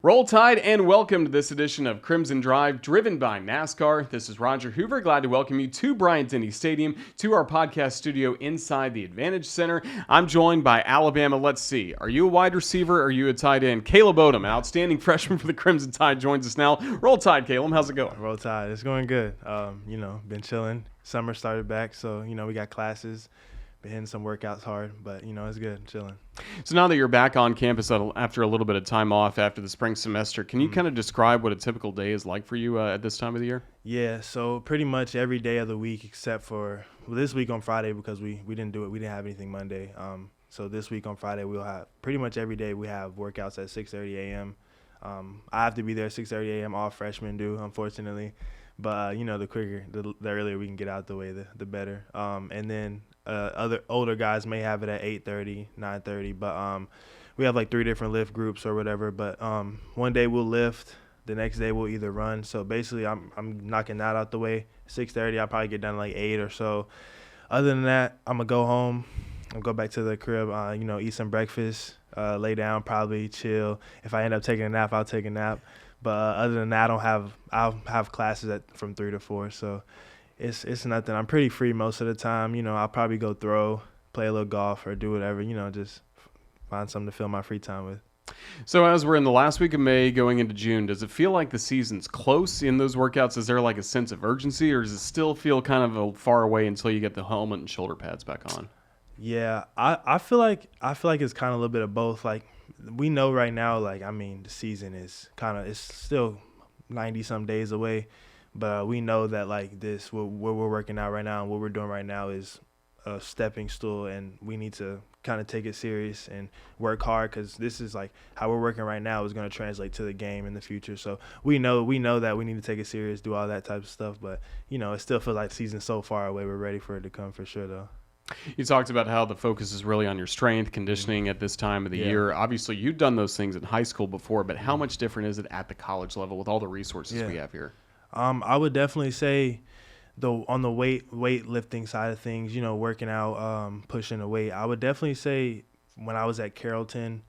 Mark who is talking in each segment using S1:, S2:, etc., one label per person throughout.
S1: Roll Tide and welcome to this edition of Crimson Drive, driven by NASCAR. This is Roger Hoover. Glad to welcome you to Bryant-Denny Stadium, to our podcast studio inside the Advantage Center. I'm joined by Alabama. Let's see. Are you a wide receiver or are you a tight end? Caleb Odom, an outstanding freshman for the Crimson Tide, joins us now. Roll Tide, Caleb. How's it going?
S2: Roll Tide. It's going good. Been chilling. Summer started back, so, we got classes. Been hitting some workouts hard, but, it's good. Chilling.
S1: So now that you're back on campus after a little bit of time off after the spring semester, can you kind of describe what a typical day is like for you at this time of the year?
S2: Yeah, so pretty much every day of the week except for this week on Friday because we didn't do it. We didn't have anything Monday. So this week on Friday we'll have pretty much every day we have workouts at 6:30 a.m. I have to be there at 6:30 a.m. All freshmen do, unfortunately. But, the earlier we can get out the way, the better. And then other older guys may have it at 8:30, 9:30. But we have like 3 different lift groups or whatever. But one day we'll lift. The next day we'll either run. So basically I'm knocking that out the way. 6:30, I'll probably get done like 8 or so. Other than that, I'm going to go home. I'll go back to the crib, eat some breakfast, lay down, probably chill. If I end up taking a nap, I'll take a nap. But other than that, I'll have classes from 3 to 4. So it's nothing. I'm pretty free most of the time. I'll probably go throw, play a little golf, or do whatever. Just find something to fill my free time with.
S1: So as we're in the last week of May going into June, does it feel like the season's close in those workouts? Is there like a sense of urgency, or does it still feel kind of far away until you get the helmet and shoulder pads back on?
S2: Yeah, I feel like it's kind of a little bit of both. Like, we know right now, the season is it's still 90-some days away, but we know that, what we're working out right now and what we're doing right now is a stepping stool, and we need to kind of take it serious and work hard because this is, how we're working right now is going to translate to the game in the future. So we know that we need to take it serious, do all that type of stuff, but, it still feels like the season's so far away. We're ready for it to come for sure, though.
S1: You talked about how the focus is really on your strength, conditioning at this time of the year. Obviously, you've done those things in high school before, but how much different is it at the college level with all the resources we have here?
S2: I would definitely say, on the weightlifting side of things, working out, pushing the weight, I would definitely say when I was at Carrollton,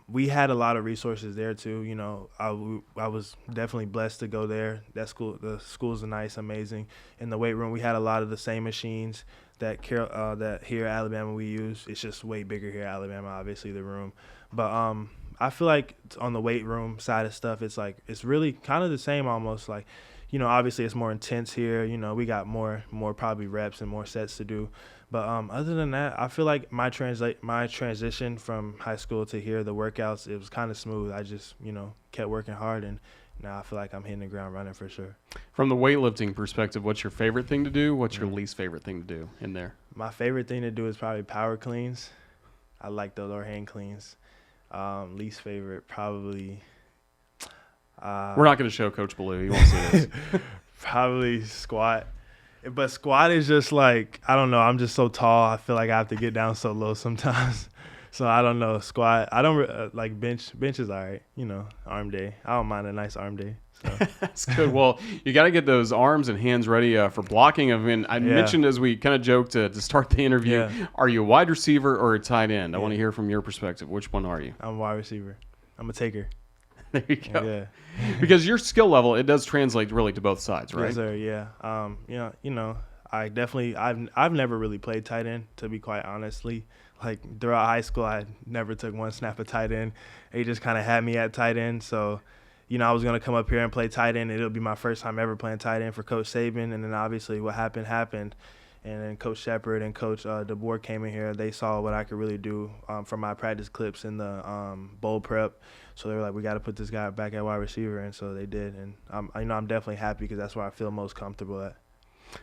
S2: we had a lot of resources there too. I was definitely blessed to go there. The schools are nice, amazing. In the weight room, we had a lot of the same machines that here at Alabama we use. It's just way bigger here at Alabama, obviously, the room. But I feel like on the weight room side of stuff, it's really kind of the same almost. Obviously it's more intense here. We got more probably reps and more sets to do. But other than that, I feel like my transition from high school to here, the workouts, it was kind of smooth. I just, kept working hard, and now I feel like I'm hitting the ground running for sure.
S1: From the weightlifting perspective, what's your favorite thing to do? What's your least favorite thing to do in there?
S2: My favorite thing to do is probably power cleans. I like those overhand cleans. Least favorite, probably.
S1: We're not going to show Coach Ballou. He won't see this.
S2: Probably squat. But squat is just I don't know. I'm just so tall. I feel like I have to get down so low sometimes. So I don't know. Squat. I don't like bench. Bench is all right. Arm day. I don't mind a nice arm day. So.
S1: That's good. Well, you got to get those arms and hands ready for blocking. I mentioned as we kind of joked to start the interview, are you a wide receiver or a tight end? I want to hear from your perspective. Which one are you?
S2: I'm a wide receiver. I'm a taker.
S1: There you go. Yeah. Because your skill level, it does translate really to both sides, right?
S2: Yes, sir. Yeah. I've never really played tight end, to be quite honestly. Throughout high school, I never took one snap of tight end. They just kind of had me at tight end. So, I was going to come up here and play tight end. It'll be my first time ever playing tight end for Coach Saban. And then obviously what happened. And then Coach Shepard and Coach DeBoer came in here. They saw what I could really do from my practice clips in the bowl prep. So they were like, we got to put this guy back at wide receiver. And so they did. And I'm definitely happy because that's where I feel most comfortable at.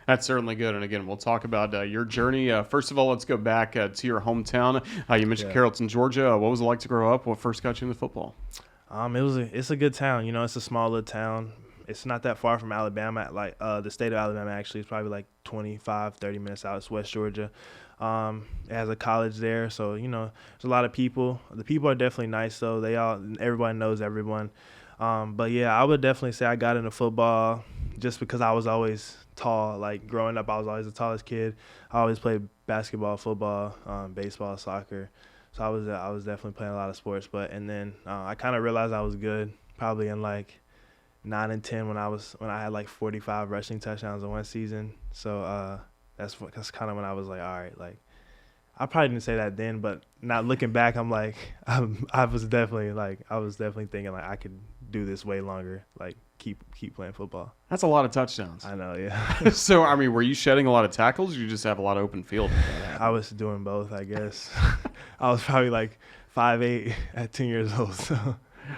S1: That's certainly good. And again, we'll talk about your journey. First of all, let's go back to your hometown. You mentioned Carrollton, Georgia. What was it like to grow up? What first got you into football?
S2: It's a good town. It's a small little town. It's not that far from Alabama. The state of Alabama actually is probably 25, 30 minutes out. It's West Georgia. It has a college there, so there's a lot of people. The people are definitely nice, though. Everybody knows everyone. But yeah, I would definitely say I got into football just because I was always tall. Growing up, I was always the tallest kid. I always played basketball, football, baseball, soccer. So I was definitely playing a lot of sports, and then I kind of realized I was good probably in like 9 and 10 when I had like 45 rushing touchdowns in one season. So that's kind of when I was like, all right, like I probably didn't say that then, but now looking back, I'm like, I was definitely thinking like I could do this way longer, like keep playing football.
S1: That's a lot of touchdowns.
S2: I know, yeah.
S1: So, I mean, were you shedding a lot of tackles, or you just have a lot of open field?
S2: I was doing both, I guess. I was probably like 5'8" at 10 years old, so.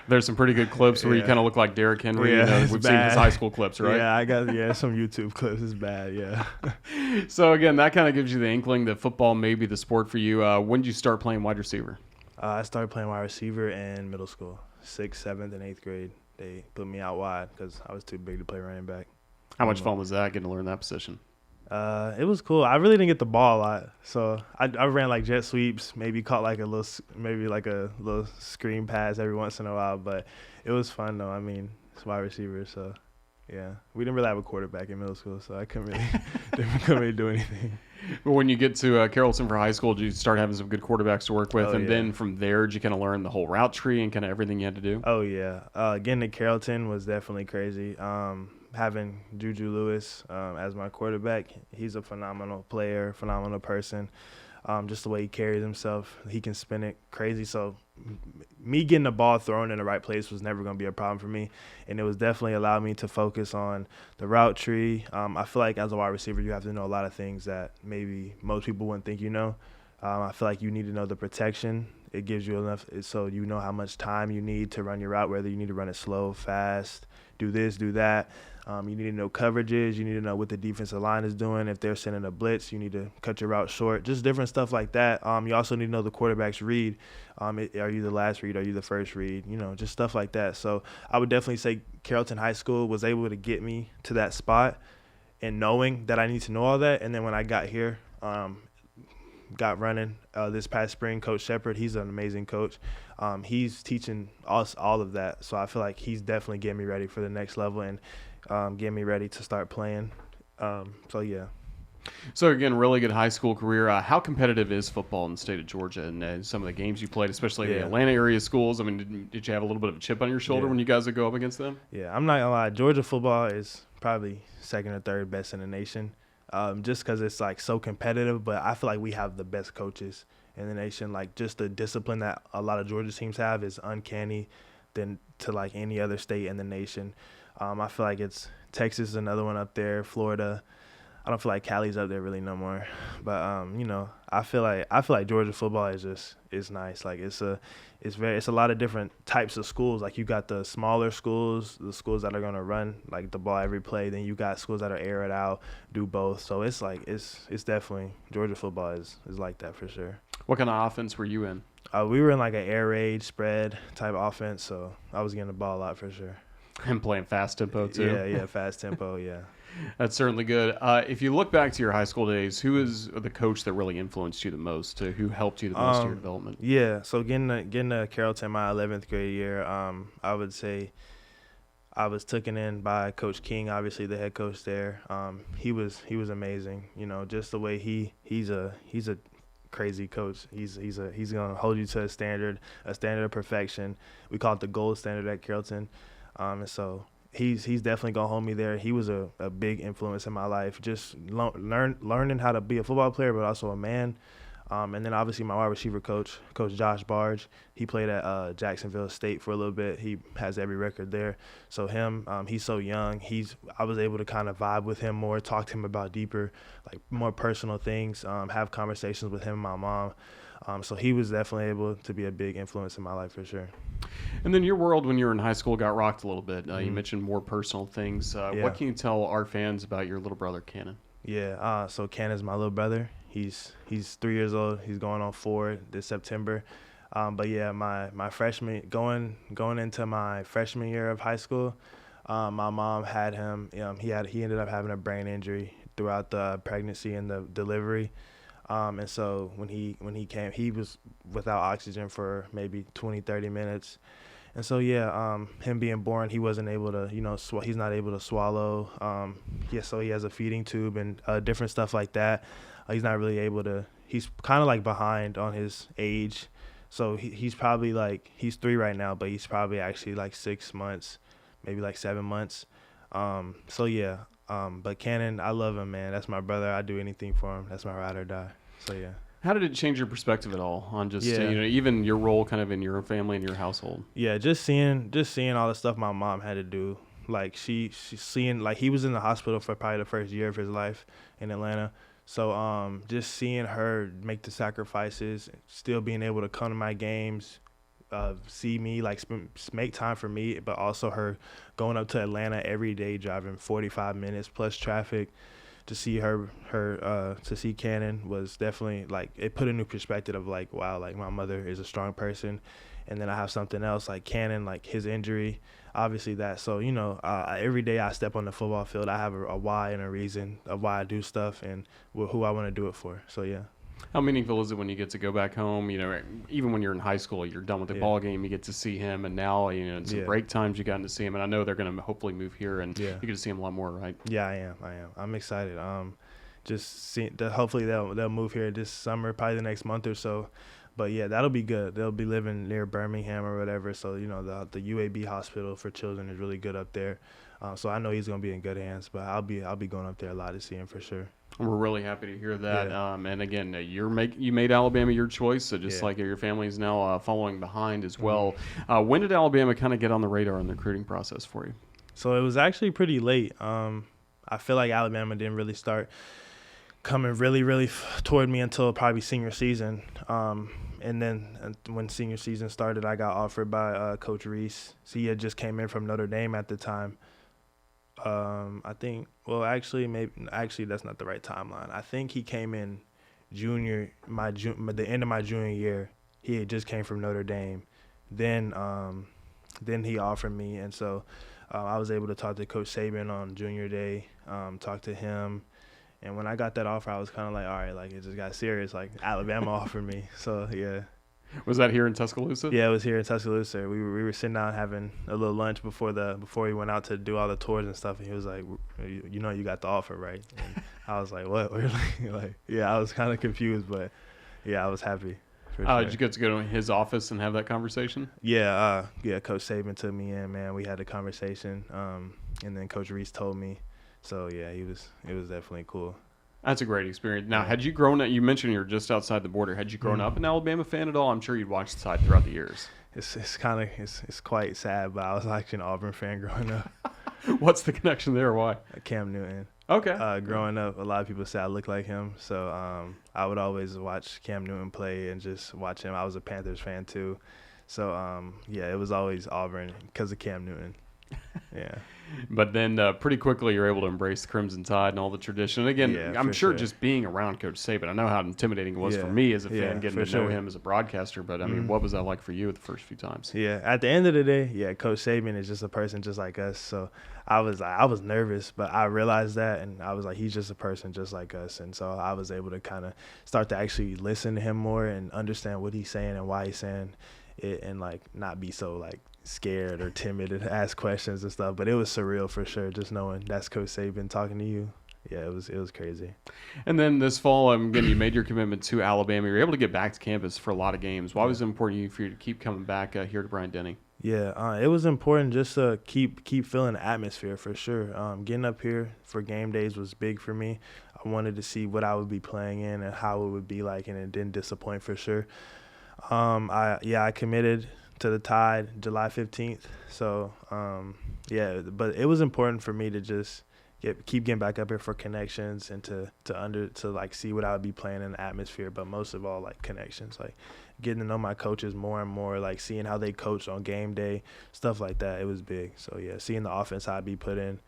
S1: There's some pretty good clips where you kind of look like Derrick Henry.
S2: Yeah,
S1: we've seen his high school clips, right?
S2: Yeah, I got some YouTube clips. It's bad, yeah.
S1: So, again, that kind of gives you the inkling that football may be the sport for you. When did you start playing wide receiver?
S2: I started playing wide receiver in middle school, 6th, 7th, and 8th grade. They put me out wide because I was too big to play running back.
S1: How much fun was that, getting to learn that position?
S2: It was cool. I really didn't get the ball a lot, so I ran like jet sweeps, maybe caught like a little screen pass every once in a while, but it was fun though. I mean, it's wide receiver, so yeah. We didn't really have a quarterback in middle school, so I couldn't really do anything.
S1: But when you get to Carrollton for high school, did you start having some good quarterbacks to work with? Then from there, did you kind of learn the whole route tree and kind of everything you had to do?
S2: Oh, yeah. Getting to Carrollton was definitely crazy. Having Juju Lewis as my quarterback, he's a phenomenal player, phenomenal person. Just the way he carries himself, he can spin it crazy. So me getting the ball thrown in the right place was never going to be a problem for me, and it was definitely allowed me to focus on the route tree. I feel like as a wide receiver, you have to know a lot of things that maybe most people wouldn't think you know. I feel like you need to know the protection. It gives you enough so you know how much time you need to run your route, whether you need to run it slow, fast, do this, do that. You need to know coverages. You need to know what the defensive line is doing. If they're sending a blitz, you need to cut your route short. Just different stuff like that. You also need to know the quarterback's read. Are you the last read? Are you the first read? You know, just stuff like that. So I would definitely say Carrollton High School was able to get me to that spot and knowing that I need to know all that. And then when I got here, got running this past spring, Coach Shepard, he's an amazing coach. He's teaching us all of that. So I feel like he's definitely getting me ready for the next level and getting me ready to start playing. So, yeah.
S1: So, again, really good high school career. How competitive is football in the state of Georgia and some of the games you played, especially in the Atlanta area schools? I mean, did you have a little bit of a chip on your shoulder when you guys would go up against them?
S2: Yeah, I'm not going to lie. Georgia football is probably second or third best in the nation. Just because it's like so competitive, but I feel like we have the best coaches in the nation. Like just the discipline that a lot of Georgia teams have is uncanny than to like any other state in the nation. I feel like it's Texas is another one up there, Florida. I don't feel like Cali's up there really no more, but you know, I feel like Georgia football is nice. Like it's a lot of different types of schools. Like you got the smaller schools, the schools that are gonna run like the ball every play. Then you got schools that are air it out, do both. So it's like it's definitely Georgia football is like that for sure.
S1: What kind of offense were you in?
S2: We were in like an air raid spread type offense, so I was getting the ball a lot for sure.
S1: And playing fast tempo too.
S2: Yeah, fast tempo, yeah.
S1: That's certainly good. If you look back to your high school days, who is the coach that really influenced you the most? Who helped you the most in your development?
S2: Yeah, so getting to Carrollton my 11th grade year, I would say I was taken in by Coach King, obviously the head coach there. He was amazing. You know, just the way he's a crazy coach. He's gonna hold you to a standard of perfection. We call it the gold standard at Carrollton. And so he's definitely gonna hold me there. He was a big influence in my life, just learning how to be a football player, but also a man. And then obviously my wide receiver coach, Coach Josh Barge, he played at Jacksonville State for a little bit. He has every record there. So him, he's so young. I was able to kind of vibe with him more, talk to him about deeper, like more personal things, have conversations with him and my mom. So he was definitely able to be a big influence in my life for sure.
S1: And then your world when you were in high school got rocked a little bit. You mentioned more personal things. What can you tell our fans about your little brother, Cannon?
S2: Yeah, so Cannon's my little brother. He's 3 years old. He's going on 4 this September. But yeah, my freshman going into my freshman year of high school, my mom had him. He ended up having a brain injury throughout the pregnancy and the delivery. And so when he came, he was without oxygen for maybe 20, 30 minutes. And so, yeah, him being born, he wasn't able to, he's not able to swallow. So he has a feeding tube and different stuff like that. He's not really able to, he's kind of like behind on his age So he's probably like, he's 3 right now, but he's probably actually like 6 months, maybe like 7 months. So yeah. But Cannon, I love him, man. That's my brother. I'd do anything for him. That's my ride or die. So yeah.
S1: How did it change your perspective at all on just even your role kind of in your family and your household?
S2: Yeah, just seeing all the stuff my mom had to do. Like she's seeing, like, he was in the hospital for probably the first year of his life in Atlanta. So just seeing her make the sacrifices, still being able to come to my games, see me, like make time for me, but also her going up to Atlanta every day, driving 45 minutes plus traffic. To see to see Cannon was definitely, like, it put a new perspective of, like, wow, like, my mother is a strong person. And then I have something else, like Cannon, like his injury, obviously that. So, every day I step on the football field, I have a why and a reason of why I do stuff and who I want to do it for. So, yeah.
S1: How meaningful is it when you get to go back home? Even when you're in high school, you're done with the ball game, you get to see him, and now in some break times you gotten to see him, and I know they're going to hopefully move here, and you get to see him a lot more, right?
S2: Yeah, I am. I'm excited. Just seeing that hopefully they'll move here this summer, probably the next month or so. But yeah, that'll be good. They'll be living near Birmingham or whatever. So the UAB hospital for children is really good up there. So I know he's gonna be in good hands. But I'll be going up there a lot to see him for sure.
S1: We're really happy to hear that. Yeah. And again, you made Alabama your choice, so just like your family's now following behind as well. When did Alabama kind of get on the radar in the recruiting process for you?
S2: So it was actually pretty late. I feel like Alabama didn't really start coming really toward me until probably senior season. And then when senior season started, I got offered by Coach Reese. So he had just came in from Notre Dame at the time. I think, well, actually that's not the right timeline. I think he came in the end of my junior year. He had just came from Notre Dame. Then he offered me, and so I was able to talk to Coach Saban on junior day, talk to him. And when I got that offer, I was kind of like, all right, like, it just got serious. Like, Alabama offered me. So, yeah.
S1: Was that here in Tuscaloosa?
S2: Yeah, it was here in Tuscaloosa. We were sitting down having a little lunch before he went out to do all the tours and stuff. And he was like, you got the offer, right? And I was like, what? Really? Like, yeah, I was kind of confused, but, yeah, I was happy. Sure.
S1: Did you get to go to his office and have that conversation?
S2: Yeah, Coach Saban took me in, man. We had a conversation, and then Coach Reese told me. So, yeah, it was definitely cool.
S1: That's a great experience. Now, had you grown up, you mentioned you're just outside the border. Had you grown up an Alabama fan at all? I'm sure you'd watched the side throughout the years.
S2: It's quite sad, but I was actually an Auburn fan growing up.
S1: What's the connection there? Why?
S2: Cam Newton.
S1: Okay.
S2: Growing up, a lot of people say I look like him. So I would always watch Cam Newton play and just watch him. I was a Panthers fan too. So, it was always Auburn because of Cam Newton. Yeah.
S1: But then pretty quickly you're able to embrace the Crimson Tide and all the tradition. And again, I'm sure just being around Coach Saban, I know how intimidating it was for me as a fan getting to know him as a broadcaster. But, I mean, what was that like for you the first few times?
S2: Yeah, at the end of the day, Coach Saban is just a person just like us. So I was nervous, but I realized that, and I was like, he's just a person just like us. And so I was able to kind of start to actually listen to him more and understand what he's saying and why he's saying it, and, like, not be so, like, scared or timid and ask questions and stuff. But it was surreal for sure, just knowing that's Coach Saban talking to you. Yeah, it was crazy.
S1: And then this fall, again, you made your commitment to Alabama. You were able to get back to campus for a lot of games. Why was it important for you to keep coming back here to Bryant-Denny?
S2: Yeah, it was important just to keep feeling the atmosphere for sure. Getting up here for game days was big for me. I wanted to see what I would be playing in and how it would be like, and it didn't disappoint for sure. I committed to the Tide July 15th. So, but it was important for me to just keep getting back up here for connections and to like see what I would be playing in the atmosphere, but most of all, like, connections, like getting to know my coaches more and more, like seeing how they coach on game day, stuff like that. It was big. So, yeah, seeing the offense I'd be put in,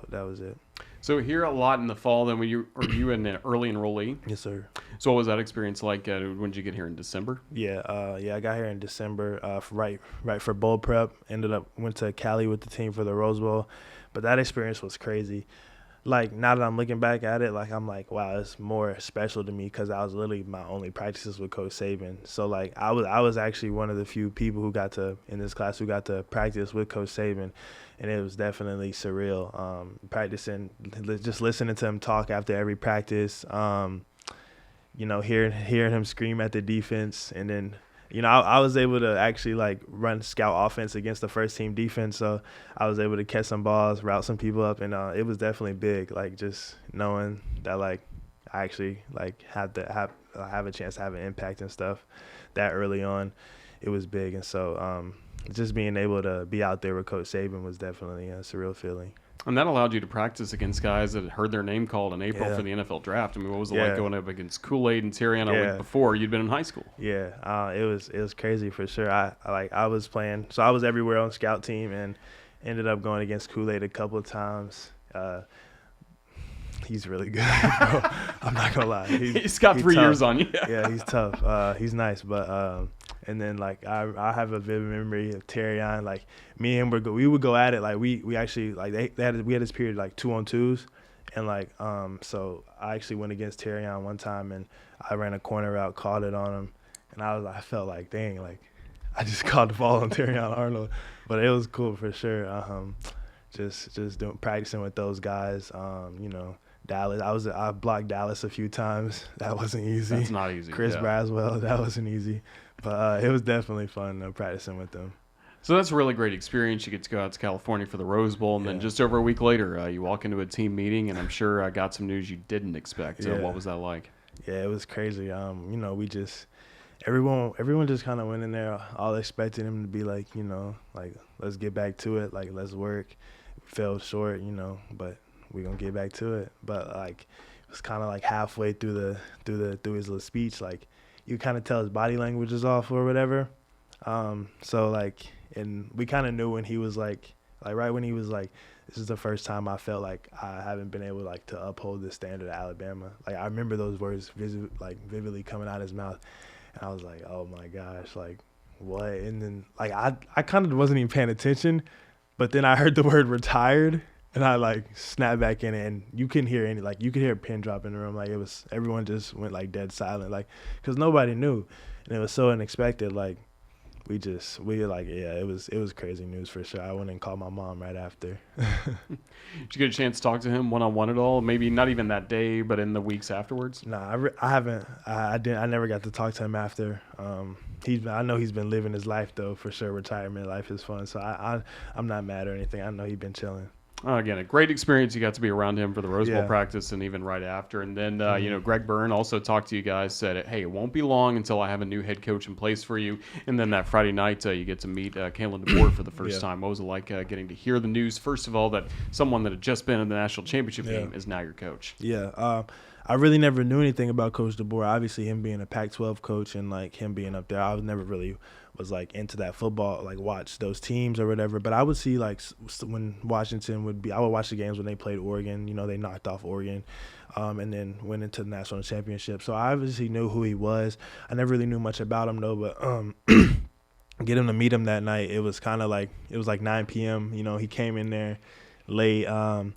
S2: that was it.
S1: So here a lot in the fall. Then were you an early enrollee?
S2: Yes, sir.
S1: So what was that experience like? When did you get here in December?
S2: Yeah, I got here in December, right for bowl prep. Went to Cali with the team for the Rose Bowl, but that experience was crazy. Like, now that I'm looking back at it, like, I'm like, wow, it's more special to me because I was literally my only practices with Coach Saban. So, like, I was actually one of the few people in this class who got to practice with Coach Saban, and it was definitely surreal. Practicing, just listening to him talk after every practice, hearing him scream at the defense, and then I was able to actually like run scout offense against the first team defense, so I was able to catch some balls, route some people up, and it was definitely big. Like just knowing that like I actually like have a chance to have an impact and stuff that early on, it was big. And so just being able to be out there with Coach Saban was definitely a surreal feeling.
S1: And that allowed you to practice against guys that had heard their name called in April for the NFL draft. I mean, what was it like going up against Kool-Aid and Tyrion a week before you'd been in high school?
S2: Yeah, it was crazy for sure. I was playing, so I was everywhere on scout team and ended up going against Kool-Aid a couple of times. He's really good, bro. I'm not gonna lie.
S1: He's got 3 years on you.
S2: Yeah, he's tough. He's nice, but and then like I have a vivid memory of Terrion. Like me and him, we would go at it. Like we actually like we had this period like 2-on-2s, and like so I actually went against Terrion one time and I ran a corner route, caught it on him, and I felt like dang, like I just caught the ball on Terrion Arnold, but it was cool for sure. Just practicing with those guys. Dallas. I blocked Dallas a few times. That wasn't easy.
S1: That's not easy.
S2: Chris Braswell, that wasn't easy. But it was definitely fun practicing with them.
S1: So that's a really great experience. You get to go out to California for the Rose Bowl, and then just over a week later, you walk into a team meeting, and I'm sure I got some news you didn't expect. What was that like?
S2: Yeah, it was crazy. We just everyone just kind of went in there all expecting him to be like, like let's get back to it, like let's work. Fell short, but we're gonna get back to it. But like it was kind of like halfway through his little speech, like you kind of tell his body language is off or whatever. So like, and we kind of knew when he was like right when he was like, this is the first time I felt like I haven't been able like to uphold the standard of Alabama. Like I remember those words vividly coming out of his mouth, and I was like, oh my gosh, like what? And then like I kind of wasn't even paying attention. But then I heard the word retired, and I like snapped back in it, and you couldn't hear you could hear a pin drop in the room. Like everyone just went like dead silent, like because nobody knew, and it was so unexpected. Like it was crazy news for sure. I went and called my mom right after.
S1: Did you get a chance to talk to him one-on-one at all? Maybe not even that day, but in the weeks afterwards?
S2: Nah, I haven't. I didn't. I never got to talk to him after. I know he's been living his life though, for sure. Retirement life is fun, so I'm not mad or anything. I know he's been chilling.
S1: Again, a great experience. You got to be around him for the Rose Bowl practice and even right after. And then, Greg Byrne also talked to you guys, said, hey, it won't be long until I have a new head coach in place for you. And then that Friday night, you get to meet DeBoer for the first time. What was it like getting to hear the news, first of all, that someone that had just been in the national championship game is now your coach?
S2: Yeah. I really never knew anything about Coach DeBoer. Obviously, him being a Pac-12 coach and like him being up there, I was never really was like into that football, like watch those teams or whatever. But I would see like when Washington I would watch the games when they played Oregon. They knocked off Oregon, and then went into the national championship. So I obviously knew who he was. I never really knew much about him though, but get him to meet him that night. It was kind of like 9 p.m. He came in there late, and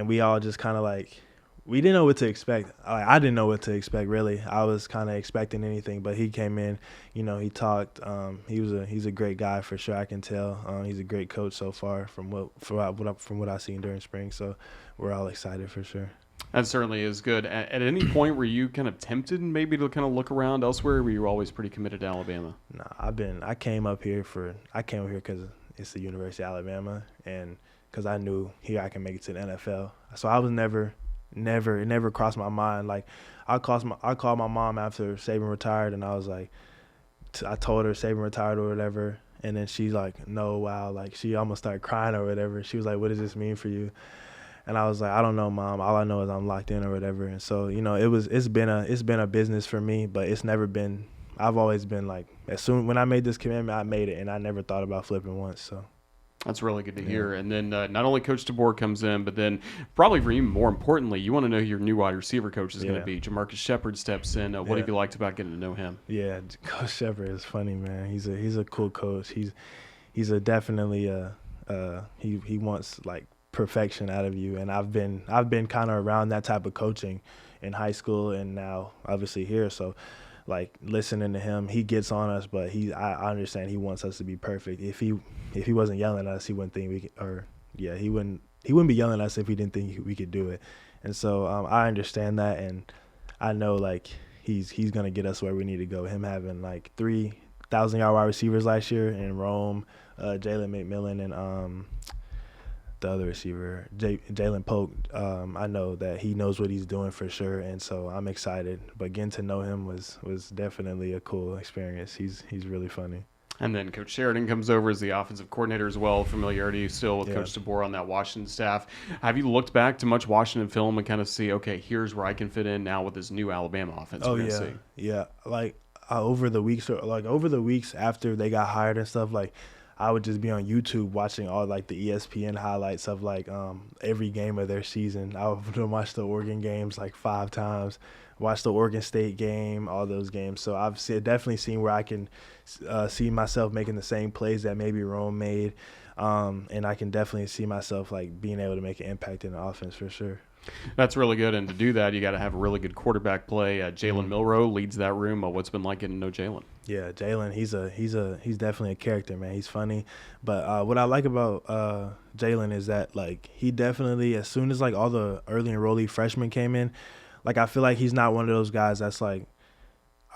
S2: we all just kind of like. We didn't know what to expect. I didn't know what to expect, really. I was kind of expecting anything, but he came in, he talked. He's a great guy for sure, I can tell. He's a great coach so far from what I've seen during spring, so we're all excited for sure.
S1: That certainly is good. At any point were you kind of tempted maybe to kind of look around elsewhere, or were you always pretty committed to Alabama?
S2: No, I came up here because it's the University of Alabama, and because I knew here I can make it to the NFL. So I was never it never crossed my mind. Like I called my mom after Saban retired, and I was like, I told her Saban retired or whatever, and then she's like, no, wow, like she almost started crying or whatever. She was like, what does this mean for you? And I was like, I don't know, Mom. All I know is I'm locked in or whatever. And so it's been a business for me, but it's never been. I've always been like, when I made this commitment, I made it, and I never thought about flipping once. So. That's
S1: really good to hear. And then not only Coach DeBoer comes in, but then probably for you, more importantly, you want to know who your new wide receiver coach is going to be. Jamarcus Shepard steps in. What have you liked about getting to know him?
S2: Yeah, Coach Shepard is funny, man. He's a cool coach. He's definitely he wants like perfection out of you, and I've been kind of around that type of coaching in high school and now obviously here. So. Like listening to him, he gets on us, but I understand he wants us to be perfect. If he wasn't yelling at us, he wouldn't think we could, he wouldn't be yelling at us if he didn't think we could do it. And so I understand that, and I know like he's gonna get us where we need to go. Him having like 3 1,000-yard wide receivers last year in Rome, Jalen McMillan, and the other receiver, Jalen Polk. I know that he knows what he's doing for sure, and so I'm excited. But getting to know him was definitely a cool experience. He's really funny.
S1: And then Coach Sheridan comes over as the offensive coordinator as well. Familiarity still with Coach DeBoer on that Washington staff. Have you looked back to much Washington film and kind of see, okay, here's where I can fit in now with this new Alabama offense?
S2: Oh, yeah. Like over the weeks after they got hired and stuff, like I would just be on YouTube watching all like the ESPN highlights of like every game of their season. I would watch the Oregon games like 5 times, watch the Oregon State game, all those games. So I've definitely seen where I can see myself making the same plays that maybe Rome made, and I can definitely see myself like being able to make an impact in the offense for sure.
S1: That's really good, and to do that, you got to have a really good quarterback play. Jalen Milroe leads that room. What's been like getting to know Jalen?
S2: Yeah, Jalen, he's definitely a character, man. He's funny, but what I like about Jalen is that like he definitely, as soon as like all the early enrollee freshmen came in, like I feel like he's not one of those guys that's like,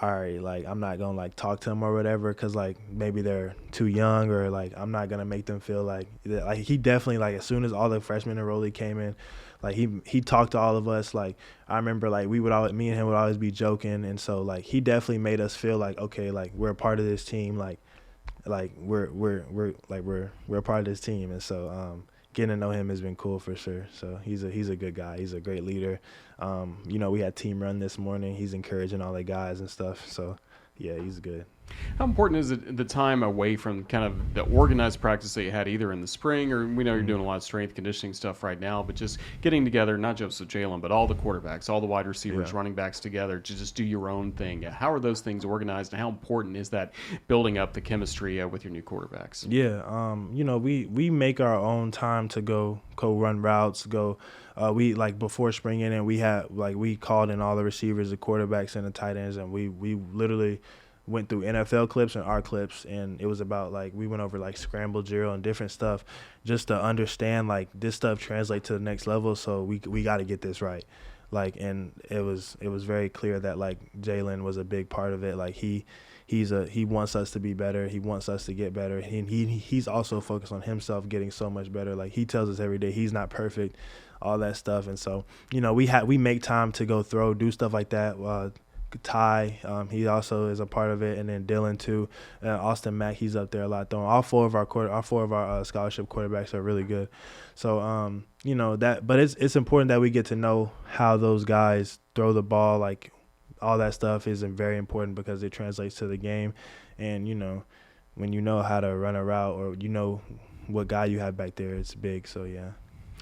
S2: all right, like I'm not gonna like talk to them or whatever because like maybe they're too young or like I'm not gonna make them feel like he definitely like as soon as all the freshmen enrollee came in, like he talked to all of us. Like I remember like me and him would always be joking, and so like he definitely made us feel like okay, like we're a part of this team, like we're a part of this team, and so getting to know him has been cool for sure. So he's a good guy. He's a great leader. We had team run this morning. He's encouraging all the guys and stuff. So yeah, he's good.
S1: How important is it the time away from kind of the organized practice that you had either in the spring, or we know you're doing a lot of strength conditioning stuff right now, but just getting together, not just with Jalen, but all the quarterbacks, all the wide receivers, running backs together to just do your own thing? How are those things organized, and how important is that building up the chemistry with your new quarterbacks?
S2: Yeah, we make our own time to go run routes, we like before spring in, we called in all the receivers, the quarterbacks, and the tight ends, and we literally went through NFL clips and our clips, and it was about like we went over like scramble drill and different stuff just to understand like this stuff translates to the next level, so we got to get this right. Like, and it was very clear that like Jalen was a big part of it. Like he wants us to be better, he wants us to get better, and he's also focused on himself getting so much better. Like he tells us every day he's not perfect, all that stuff, and so we make time to go do stuff like that. Ty, he also is a part of it, and then Dylan too. Austin Mack, he's up there a lot throwing. All four of our scholarship quarterbacks are really good. So but it's important that we get to know how those guys throw the ball. Like all that stuff is very important because it translates to the game, and when you know how to run a route or what guy you have back there, it's big. So yeah.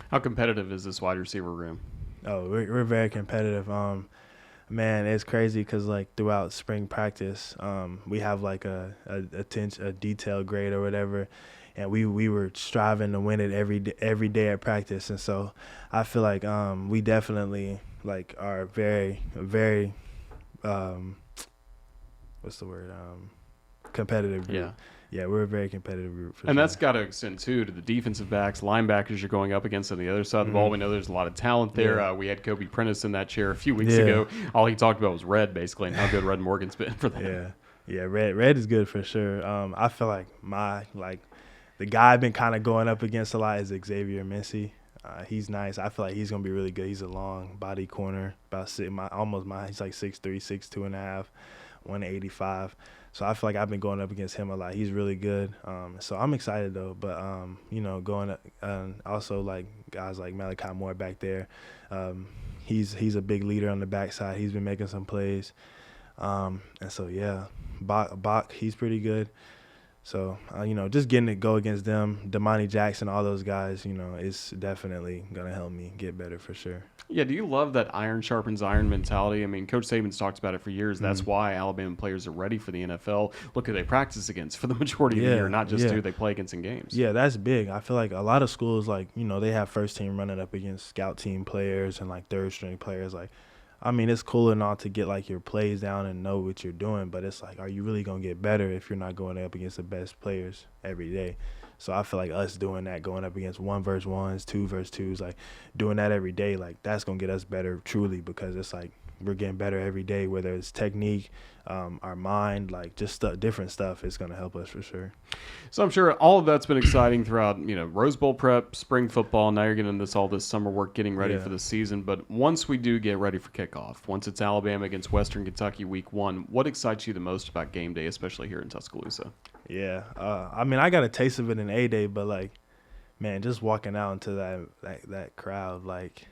S1: How competitive is this wide receiver room?
S2: Oh, we're very competitive. Man, it's crazy because like throughout spring practice, we have like a detailed grade or whatever, and we were striving to win it every day at practice, and so I feel like we definitely like are very very what's the word competitive group. Yeah, we're a very competitive group.
S1: And that's got to extend, too, to the defensive backs, linebackers you're going up against on the other side of the ball. We know there's a lot of talent there. Yeah. We had Kobe Prentice in that chair a few weeks ago. All he talked about was Red, basically, and how good Red Morgan's been for them.
S2: Yeah, Red is good for sure. I feel like the guy I've been kind of going up against a lot is Xavier Mincy. He's nice. I feel like he's going to be really good. He's a long body corner, he's like 6'3", 6'2.5", 185. So I feel like I've been going up against him a lot. He's really good. So I'm excited though. But going up, also like guys like Malachi Moore back there. He's a big leader on the backside. He's been making some plays. And so yeah, Bach, he's pretty good. So just getting to go against them, Damani Jackson, all those guys, it's definitely gonna help me get better for sure.
S1: Yeah, do you love that iron sharpens iron mentality? I mean, Coach Saban's talked about it for years. That's why Alabama players are ready for the NFL. Look who they practice against for the majority of the year, not just who they play against in games.
S2: Yeah, that's big. I feel like a lot of schools, like, they have first team running up against scout team players and, like, third string players. Like, I mean, it's cool and all to get, like, your plays down and know what you're doing, but it's like, are you really going to get better if you're not going up against the best players every day? So I feel like us doing that, going up against 1-versus-1s, 2-versus-2s, like doing that every day, like that's going to get us better truly because it's like we're getting better every day, whether it's technique, our mind, like just different stuff. It's going to help us for sure.
S1: So I'm sure all of that's been exciting throughout, Rose Bowl prep, spring football. Now you're getting all this summer work, getting ready for the season. But once we do get ready for kickoff, once it's Alabama against Western Kentucky week 1, what excites you the most about game day, especially here in Tuscaloosa?
S2: Yeah. I mean, I got a taste of it in A-Day, but like, man, just walking out into that crowd, like,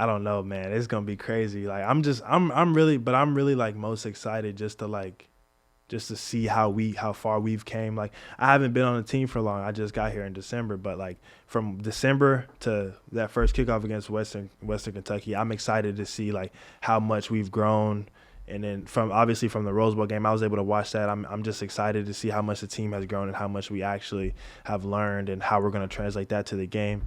S2: I don't know, man. It's gonna be crazy. Like I'm really like most excited just to see how far we've came. Like I haven't been on the team for long. I just got here in December, but like from December to that first kickoff against Western Kentucky, I'm excited to see like how much we've grown. And then from the Rose Bowl game, I was able to watch that. I'm just excited to see how much the team has grown and how much we actually have learned and how we're going to translate that to the game.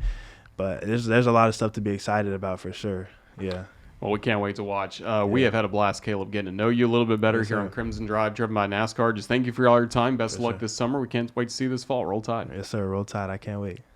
S2: But there's a lot of stuff to be excited about for sure. Yeah.
S1: Well, we can't wait to watch. We have had a blast, Caleb, getting to know you a little bit better here on Crimson Drive, driven by NASCAR. Just thank you for all your time. Best of luck this summer. We can't wait to see you this fall. Roll Tide.
S2: Yes, sir. Roll Tide. I can't wait.